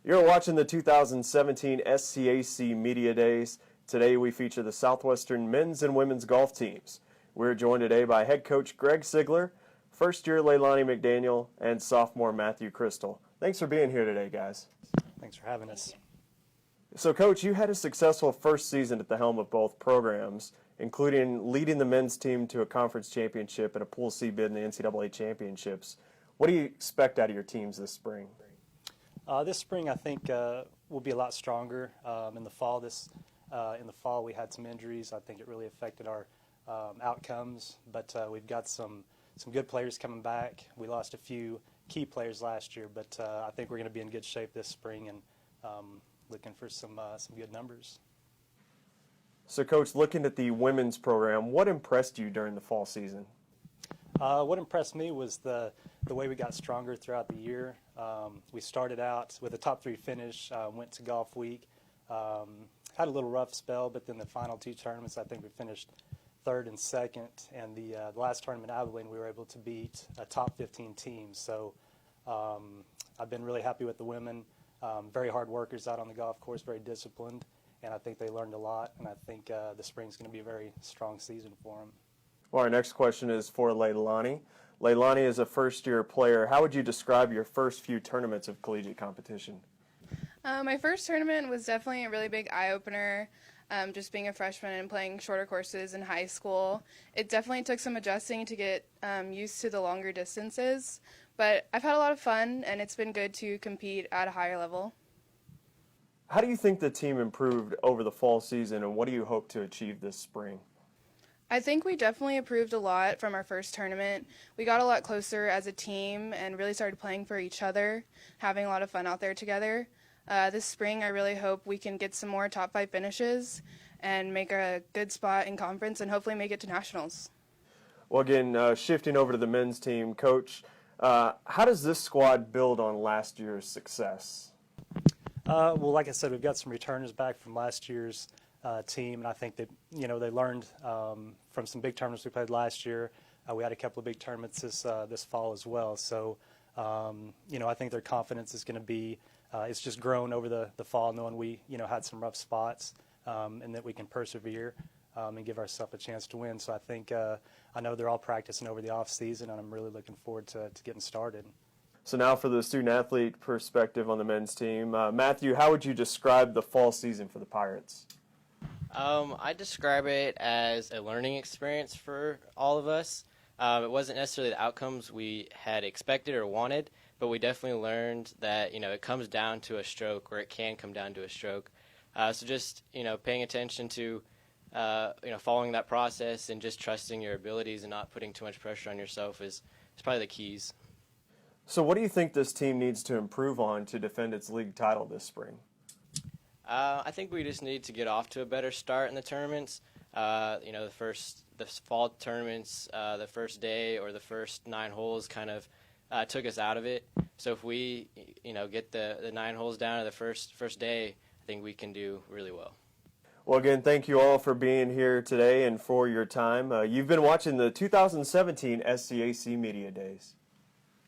You're watching the 2017 SCAC Media Days. Today we feature the Southwestern men's and women's golf teams. We're joined today by head coach Greg Sigler, first-year Leilani McDaniel, and sophomore Matthew Crystal. Thanks for being here today, guys. Thanks for having us. So, Coach, you had a successful first season at the helm of both programs, including leading the men's team to a conference championship and a Pool C bid in the NCAA championships. What do you expect out of your teams this spring? This spring, I think we'll be a lot stronger. In the fall, we had some injuries. I think it really affected our outcomes. But we've got some good players coming back. We lost a few key players last year, but I think we're going to be in good shape this spring and looking for some good numbers. So, Coach, looking at the women's program, what impressed you during the fall season? What impressed me was the way we got stronger throughout the year. We started out with a top 3 finish, went to Golf Week, had a little rough spell, but then the final 2 tournaments, I think we finished 3rd and 2nd, and the last tournament in Abilene, we were able to beat a top 15 team. So I've been really happy with the women, very hard workers out on the golf course, very disciplined, and I think they learned a lot, and I think the spring's going to be a very strong season for them. Well, our next question is for Leilani. Leilani is a first-year player. How would you describe your first few tournaments of collegiate competition? My first tournament was definitely a really big eye-opener. Just being a freshman and playing shorter courses in high school. It definitely took some adjusting to get used to the longer distances, but I've had a lot of fun, and it's been good to compete at a higher level. How do you think the team improved over the fall season, and what do you hope to achieve this spring? I think we definitely improved a lot from our first tournament. We got a lot closer as a team and really started playing for each other, having a lot of fun out there together. This spring, I really hope we can get some more top 5 finishes and make a good spot in conference and hopefully make it to nationals. Well, again, shifting over to the men's team, Coach, how does this squad build on last year's success? Well, like I said, we've got some returners back from last year's team, and I think that they learned from some big tournaments we played last year. We had a couple of big tournaments this fall as well. So, I think their confidence is going to be it's just grown over the fall, knowing we had some rough spots and that we can persevere and give ourselves a chance to win. So I think I know they're all practicing over the off season, and I'm really looking forward to getting started. So now for the student-athlete perspective on the men's team. Matthew, how would you describe the fall season for the Pirates? I describe it as a learning experience for all of us. It wasn't necessarily the outcomes we had expected or wanted, but we definitely learned that, it comes down to a stroke, or it can come down to a stroke. So just, paying attention to, following that process and just trusting your abilities and not putting too much pressure on yourself is probably the keys. So what do you think this team needs to improve on to defend its league title this spring? I think we just need to get off to a better start in the tournaments. The fall tournaments, the first day or the first 9 holes kind of took us out of it. So if we, get the 9 holes down to the first day, I think we can do really well. Well, again, thank you all for being here today and for your time. You've been watching the 2017 SCAC Media Days.